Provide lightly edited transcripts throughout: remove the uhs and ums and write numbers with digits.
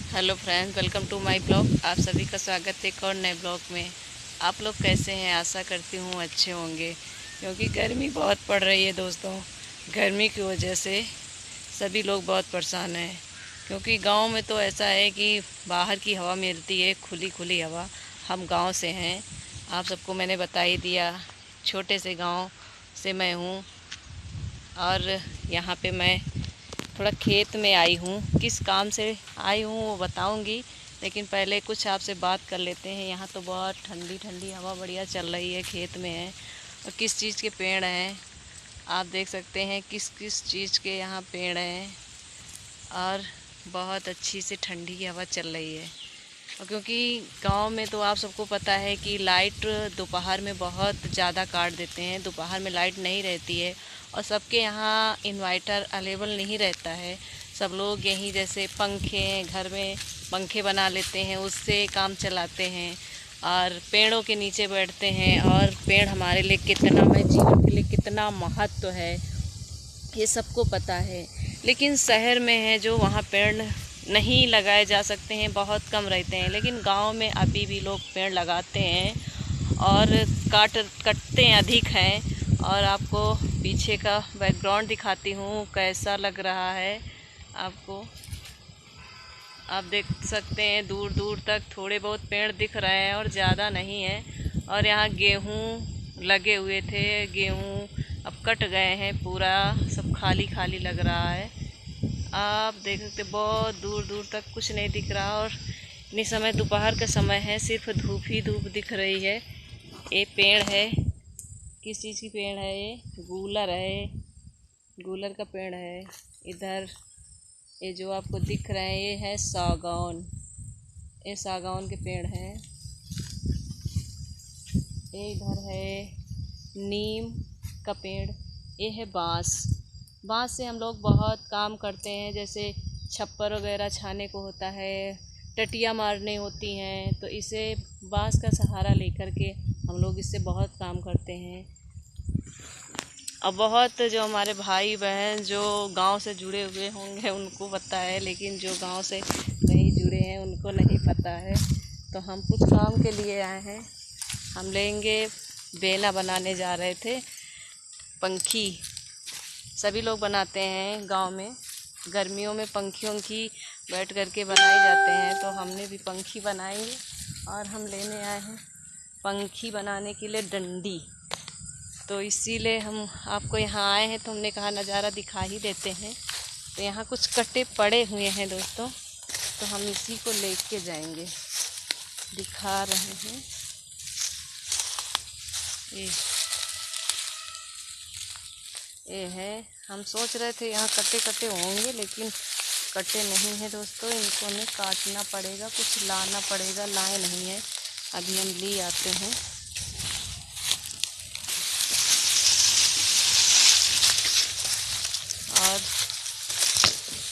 Hello friends, welcome to my blog. आप सभी का स्वागत है एक और नए ब्लॉग में। आप लोग कैसे हैं? आशा करती हूँ अच्छे होंगे, क्योंकि गर्मी बहुत पड़ रही है दोस्तों। गर्मी की वजह से सभी लोग बहुत परेशान हैं, क्योंकि गांव में तो ऐसा है कि बाहर की हवा मिलती है, खुली खुली हवा। हम गांव से हैं, आप सबको मैंने बता ही दिया। छोटे से गांव से मैं हूँ और यहाँ पे मैं थोड़ा खेत में आई हूँ। किस काम से आई हूँ वो बताऊँगी, लेकिन पहले कुछ आपसे बात कर लेते हैं। यहाँ तो बहुत ठंडी ठंडी हवा बढ़िया चल रही है, खेत में है। और किस चीज़ के पेड़ हैं आप देख सकते हैं, किस किस चीज़ के यहाँ पेड़ हैं। और बहुत अच्छी से ठंडी हवा चल रही है। और क्योंकि गांव में तो आप सबको पता है कि लाइट दोपहर में बहुत ज़्यादा काट देते हैं, दोपहर में लाइट नहीं रहती है। और सबके यहाँ इन्वर्टर अवेलेबल नहीं रहता है। सब लोग यहीं जैसे पंखे घर में पंखे बना लेते हैं, उससे काम चलाते हैं और पेड़ों के नीचे बैठते हैं। और पेड़ हमारे लिए कितना, हमारे जीवन के लिए कितना महत्व है, ये सबको पता है। लेकिन शहर में है जो, वहाँ पेड़ नहीं लगाए जा सकते हैं, बहुत कम रहते हैं। लेकिन गांव में अभी भी लोग पेड़ लगाते हैं और कटते हैं अधिक हैं। और आपको पीछे का बैकग्राउंड दिखाती हूँ कैसा लग रहा है आपको। आप देख सकते हैं दूर दूर तक थोड़े बहुत पेड़ दिख रहे हैं और ज़्यादा नहीं है। और यहाँ गेहूँ लगे हुए थे, गेहूँ अब कट गए हैं, पूरा सब खाली खाली लग रहा है। आप देख सकते बहुत दूर दूर तक कुछ नहीं दिख रहा। और इतनी समय दोपहर का समय है, सिर्फ धूप ही धूप दिख रही है। ये पेड़ है, किस चीज़ की पेड़ है? ये गूलर है, गूलर का पेड़ है। इधर ये जो आपको दिख रहे हैं ये है सागौन, ये सागौन के पेड़ हैं। ये इधर है नीम का पेड़। ये है बांस। बांस से हम लोग बहुत काम करते हैं, जैसे छप्पर वगैरह छाने को होता है, टटिया मारने होती हैं, तो इसे बांस का सहारा लेकर के हम लोग इससे बहुत काम करते हैं। अब बहुत जो हमारे भाई बहन जो गांव से जुड़े हुए होंगे उनको पता है, लेकिन जो गांव से नहीं जुड़े हैं उनको नहीं पता है। तो हम कुछ काम के लिए आए हैं। हम लेंगे, बेना बनाने जा रहे थे। पंखी सभी लोग बनाते हैं गांव में, गर्मियों में पंखियों की बैठ करके बनाए जाते हैं, तो हमने भी पंखी बनाएंगे। और हम लेने आए हैं पंखी बनाने के लिए डंडी। तो इसीलिए हम आपको यहाँ आए हैं, तो हमने कहा नज़ारा दिखा ही देते हैं। तो यहाँ कुछ कट्टे पड़े हुए हैं दोस्तों, तो हम इसी को लेके जाएंगे, दिखा रहे हैं। ये है, हम सोच रहे थे यहाँ कट्टे कट्टे होंगे, लेकिन कट्टे नहीं है दोस्तों। इनको हमें काटना पड़ेगा, कुछ लाना पड़ेगा, लाए नहीं है, अभी हम ले आते हैं। और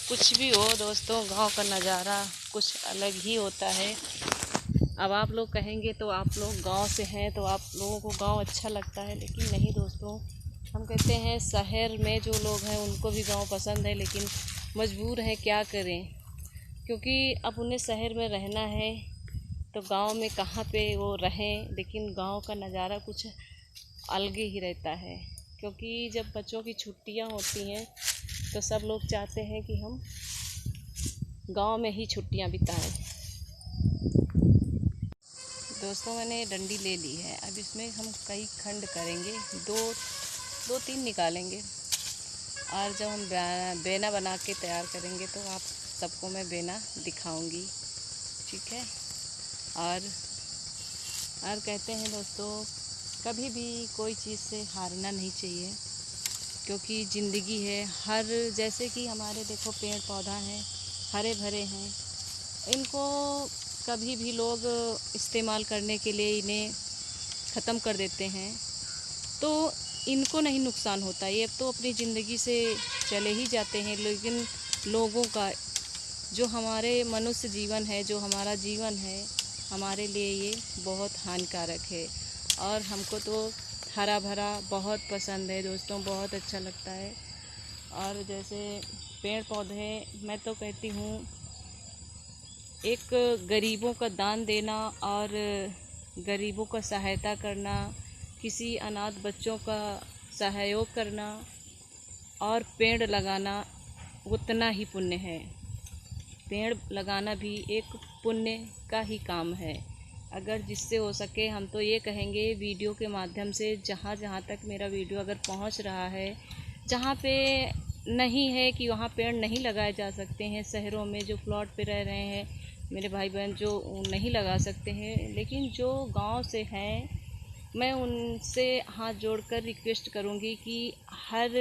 कुछ भी हो दोस्तों, गांव का नज़ारा कुछ अलग ही होता है। अब आप लोग कहेंगे तो आप लोग गांव से हैं तो आप लोगों को गांव अच्छा लगता है, लेकिन नहीं दोस्तों। हम कहते हैं शहर में जो लोग हैं उनको भी गांव पसंद है, लेकिन मजबूर हैं, क्या करें। क्योंकि अब उन्हें शहर में रहना है, तो गांव में कहाँ पे वो रहें। लेकिन गांव का नज़ारा कुछ अलग ही रहता है, क्योंकि जब बच्चों की छुट्टियां होती हैं तो सब लोग चाहते हैं कि हम गांव में ही छुट्टियां बिताएं। दोस्तों मैंने डंडी ले ली है, अब इसमें हम कई खंड करेंगे, दो तीन निकालेंगे। और जब हम बेना बना के तैयार करेंगे तो आप सबको मैं बेना दिखाऊंगी, ठीक है। और कहते हैं दोस्तों, कभी भी कोई चीज़ से हारना नहीं चाहिए, क्योंकि ज़िंदगी है। हर जैसे कि हमारे देखो पेड़ पौधा हैं, हरे भरे हैं, इनको कभी भी लोग इस्तेमाल करने के लिए इन्हें ख़त्म कर देते हैं, तो इनको नहीं नुकसान होता। ये तो अपनी ज़िंदगी से चले ही जाते हैं, लेकिन लोगों का जो हमारे मनुष्य जीवन है, जो हमारा जीवन है, हमारे लिए ये बहुत हानिकारक है। और हमको तो हरा भरा बहुत पसंद है दोस्तों, बहुत अच्छा लगता है। और जैसे पेड़ पौधे, मैं तो कहती हूँ एक गरीबों का दान देना और गरीबों का सहायता करना, किसी अनाथ बच्चों का सहयोग करना और पेड़ लगाना उतना ही पुण्य है। पेड़ लगाना भी एक पुण्य का ही काम है। अगर जिससे हो सके, हम तो ये कहेंगे वीडियो के माध्यम से, जहाँ जहाँ तक मेरा वीडियो अगर पहुँच रहा है, जहाँ पे नहीं है कि वहाँ पेड़ नहीं लगाए जा सकते हैं, शहरों में जो प्लॉट पे रह रहे हैं मेरे भाई बहन जो नहीं लगा सकते हैं, लेकिन जो गांव से हैं, मैं उनसे हाथ जोड़कर रिक्वेस्ट करूंगी कि हर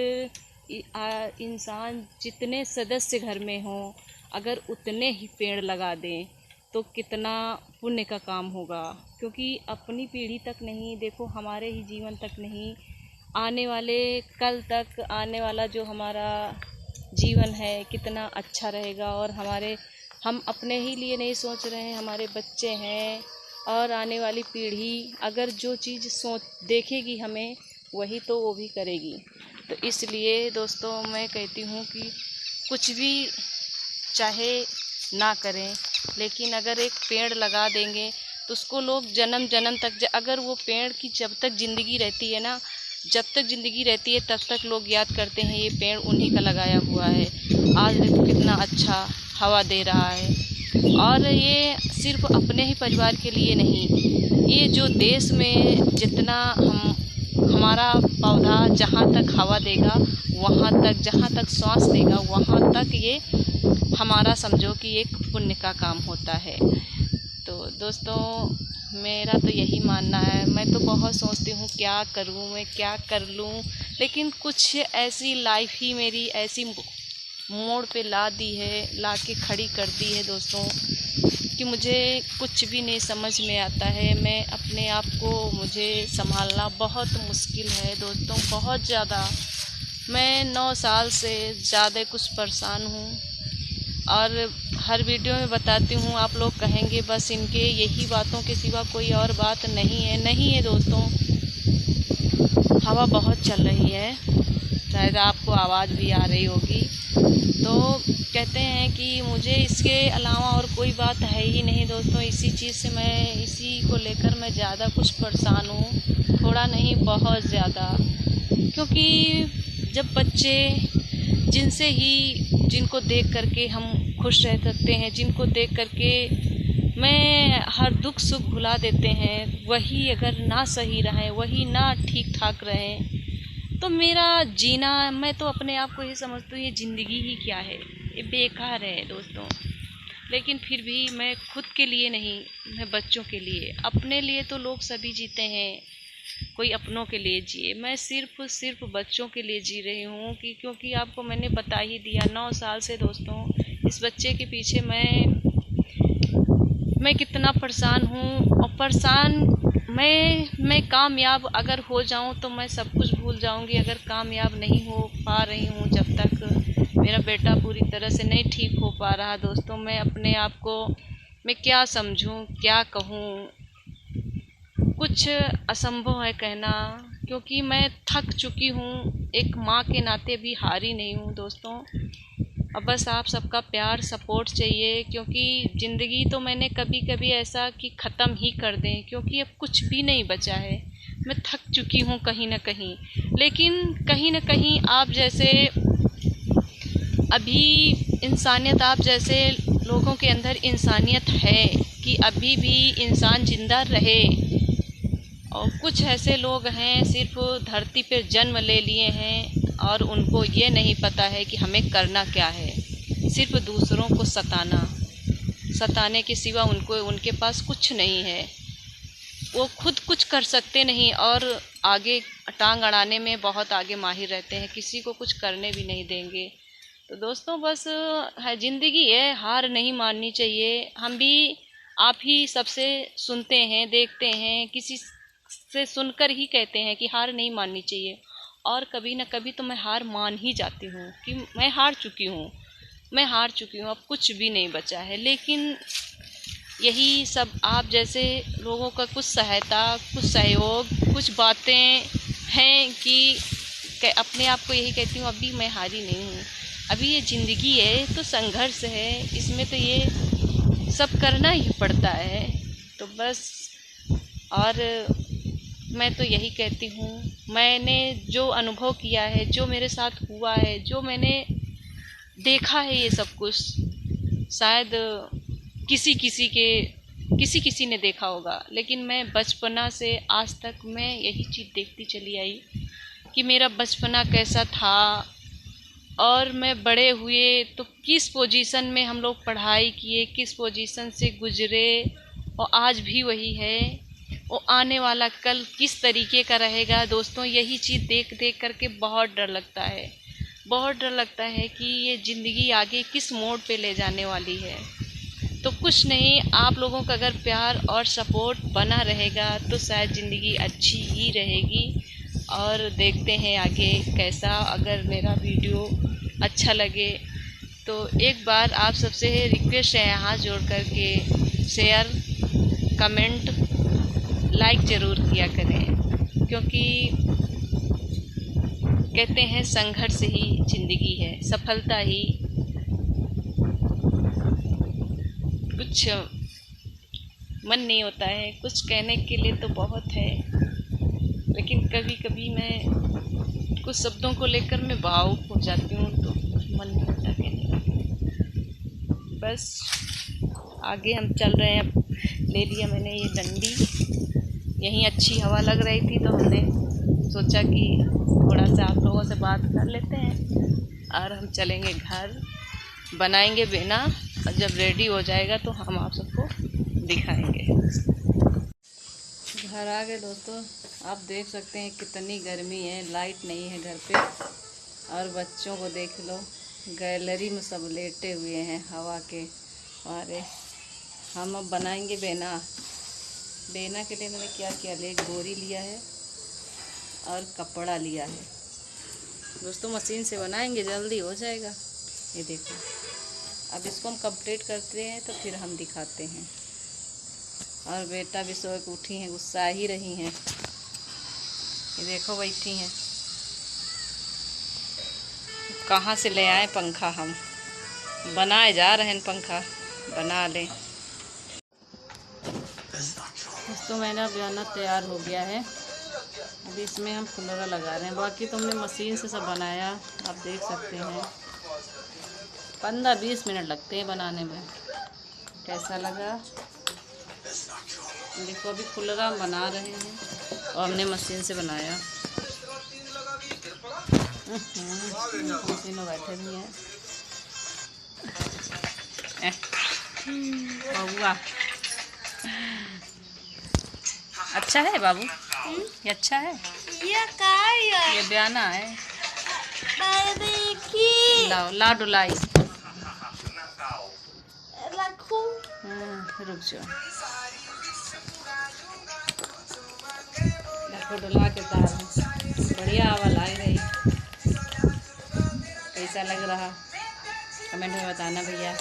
इंसान जितने सदस्य घर में हों, अगर उतने ही पेड़ लगा दें तो कितना पुण्य का काम होगा। क्योंकि अपनी पीढ़ी तक नहीं, देखो हमारे ही जीवन तक नहीं, आने वाले कल तक, आने वाला जो हमारा जीवन है कितना अच्छा रहेगा। और हम अपने ही लिए नहीं सोच रहे हैं, हमारे बच्चे हैं और आने वाली पीढ़ी अगर जो चीज़ देखेगी हमें, वही तो वो भी करेगी। तो इसलिए दोस्तों मैं कहती हूँ कि कुछ भी चाहे ना करें, लेकिन अगर एक पेड़ लगा देंगे तो उसको लोग जन्म जन्म तक, अगर वो पेड़ की जब तक ज़िंदगी रहती है ना, जब तक ज़िंदगी रहती है तब तक लोग याद करते हैं ये पेड़ उन्हीं का लगाया हुआ है। आज देखो कितना अच्छा हवा दे रहा है। और ये सिर्फ अपने ही परिवार के लिए नहीं, ये जो देश में जितना हमारा पौधा जहाँ तक हवा देगा, वहाँ तक, जहाँ तक सांस देगा, वहाँ तक ये हमारा समझो कि एक पुण्य का काम होता है। तो दोस्तों मेरा तो यही मानना है। मैं तो बहुत सोचती हूँ क्या करूँ, मैं क्या कर लूँ, लेकिन कुछ ऐसी लाइफ ही मेरी ऐसी मोड़ पे ला के खड़ी कर दी है दोस्तों, कि मुझे कुछ भी नहीं समझ में आता है। मैं अपने आप को, मुझे संभालना बहुत मुश्किल है दोस्तों, बहुत ज़्यादा। मैं 9 साल से ज़्यादा कुछ परेशान हूँ और हर वीडियो में बताती हूँ। आप लोग कहेंगे बस इनके यही बातों के सिवा कोई और बात नहीं है। नहीं है दोस्तों, हवा बहुत चल रही है, शायद आपको आवाज़ भी आ रही होगी। तो कहते हैं कि मुझे इसके अलावा और कोई बात है ही नहीं दोस्तों। इसी चीज़ से मैं, इसी को लेकर मैं ज़्यादा कुछ परेशान हूँ, थोड़ा नहीं बहुत ज़्यादा। क्योंकि जब बच्चे, जिनको देख करके हम खुश रह सकते हैं, जिनको देख करके मैं हर दुख सुख भुला देते हैं, वही अगर ना सही रहें, वही ना ठीक ठाक रहें, तो मेरा जीना, मैं तो अपने आप को ये समझती हूँ ये ज़िंदगी ही क्या है, ये बेकार है दोस्तों। लेकिन फिर भी मैं खुद के लिए नहीं, मैं बच्चों के लिए, अपने लिए तो लोग सभी जीते हैं, कोई अपनों के लिए जिए, मैं सिर्फ बच्चों के लिए जी रही हूँ। क्योंकि आपको मैंने बता ही दिया, 9 साल से दोस्तों इस बच्चे के पीछे मैं कितना परेशान हूँ। और परेशान मैं कामयाब अगर हो जाऊँ तो मैं सब कुछ भूल जाऊँगी। अगर कामयाब नहीं हो पा रही हूँ, जब तक मेरा बेटा पूरी तरह से नहीं ठीक हो पा रहा दोस्तों, मैं अपने आप को, मैं क्या समझूँ, क्या कहूँ, कुछ असंभव है कहना। क्योंकि मैं थक चुकी हूँ, एक माँ के नाते भी हारी नहीं हूँ दोस्तों। अब बस आप सबका प्यार सपोर्ट चाहिए, क्योंकि ज़िंदगी तो मैंने कभी कभी ऐसा कि ख़त्म ही कर दें, क्योंकि अब कुछ भी नहीं बचा है। मैं थक चुकी हूँ कहीं ना कहीं, लेकिन कहीं ना कहीं आप जैसे, अभी इंसानियत, आप जैसे लोगों के अंदर इंसानियत है कि अभी भी इंसान ज़िंदा रहे। और कुछ ऐसे लोग हैं सिर्फ धरती पर जन्म ले लिए हैं और उनको ये नहीं पता है कि हमें करना क्या है, सिर्फ दूसरों को सताने के सिवा उनके पास कुछ नहीं है। वो खुद कुछ कर सकते नहीं और आगे टांग अड़ाने में बहुत आगे माहिर रहते हैं, किसी को कुछ करने भी नहीं देंगे। तो दोस्तों बस है, ज़िंदगी है, हार नहीं माननी चाहिए। हम भी आप ही सबसे सुनते हैं, देखते हैं, किसी से सुनकर ही कहते हैं कि हार नहीं माननी चाहिए। और कभी ना कभी तो मैं हार मान ही जाती हूँ कि मैं हार चुकी हूँ, अब कुछ भी नहीं बचा है। लेकिन यही सब आप जैसे लोगों का कुछ सहायता, कुछ सहयोग, कुछ बातें हैं कि अपने आप को यही कहती हूँ, अभी मैं हारी नहीं हूँ, अभी ये ज़िंदगी है तो संघर्ष है, इसमें तो ये सब करना ही पड़ता है। तो बस, और मैं तो यही कहती हूँ, मैंने जो अनुभव किया है, जो मेरे साथ हुआ है, जो मैंने देखा है, ये सब कुछ शायद किसी ने देखा होगा, लेकिन मैं बचपना से आज तक मैं यही चीज़ देखती चली आई कि मेरा बचपना कैसा था, और मैं बड़े हुए तो किस पोजीशन में हम लोग पढ़ाई किए, किस पोजीशन से गुजरे, और आज भी वही है। और आने वाला कल किस तरीके का रहेगा दोस्तों, यही चीज़ देख देख करके बहुत डर लगता है। बहुत डर लगता है कि ये ज़िंदगी आगे किस मोड़ पे ले जाने वाली है। तो कुछ नहीं, आप लोगों का अगर प्यार और सपोर्ट बना रहेगा तो शायद ज़िंदगी अच्छी ही रहेगी। और देखते हैं आगे कैसा। अगर मेरा वीडियो अच्छा लगे तो एक बार आप सबसे रिक्वेस्ट है, हाथ जोड़ करके शेयर, कमेंट, लाइक ज़रूर किया करें, क्योंकि कहते हैं संघर्ष ही ज़िंदगी है, सफलता ही। कुछ मन नहीं होता है, कुछ कहने के लिए तो बहुत है, लेकिन कभी कभी मैं कुछ शब्दों को लेकर मैं भावुक हो जाती हूँ, तो मन नहीं होता कहने का। बस आगे हम चल रहे हैं। अब ले लिया मैंने ये डंडी, यहीं अच्छी हवा लग रही थी तो हमने सोचा कि थोड़ा सा आप लोगों से बात कर लेते हैं, और हम चलेंगे घर, बनाएंगे बेना, और जब रेडी हो जाएगा तो हम आप सबको दिखाएंगे। घर आ गए दोस्तों, आप देख सकते हैं कितनी गर्मी है, लाइट नहीं है घर पे, और बच्चों को देख लो, गैलरी में सब लेटे हुए हैं हवा के मारे। हम अब बनाएंगे बेना। बेना के लिए मैंने क्या किया, एक बोरी लिया है और कपड़ा लिया है दोस्तों। मशीन से बनाएंगे, जल्दी हो जाएगा। ये देखो, अब इसको हम कंप्लीट करते हैं तो फिर हम दिखाते हैं। और बेटा भी सो के उठी हैं, गुस्सा ही रही हैं। ये देखो बैठी हैं। कहाँ से ले आए पंखा, हम बनाए जा रहे हैं पंखा, बना लें। दोस्तों मेरा बयाना तैयार हो गया है, अभी इसमें हम फुलौरा लगा रहे हैं। बाकी तो हमने मशीन से सब बनाया, आप देख सकते हैं 15-20 मिनट लगते हैं बनाने में। कैसा लगा देखो, अभी फुलौरा हम बना रहे हैं और हमने मशीन से बनाया। मशीनों बैठे भी हैं। बबुआ अच्छा है बाबू, ये अच्छा है। ये बयाना है। लाओ ला डुलाई, रुक जाओ, देखो डुला के तार बढ़िया हवा ला रही। कैसा लग रहा कमेंट में बताना भैया।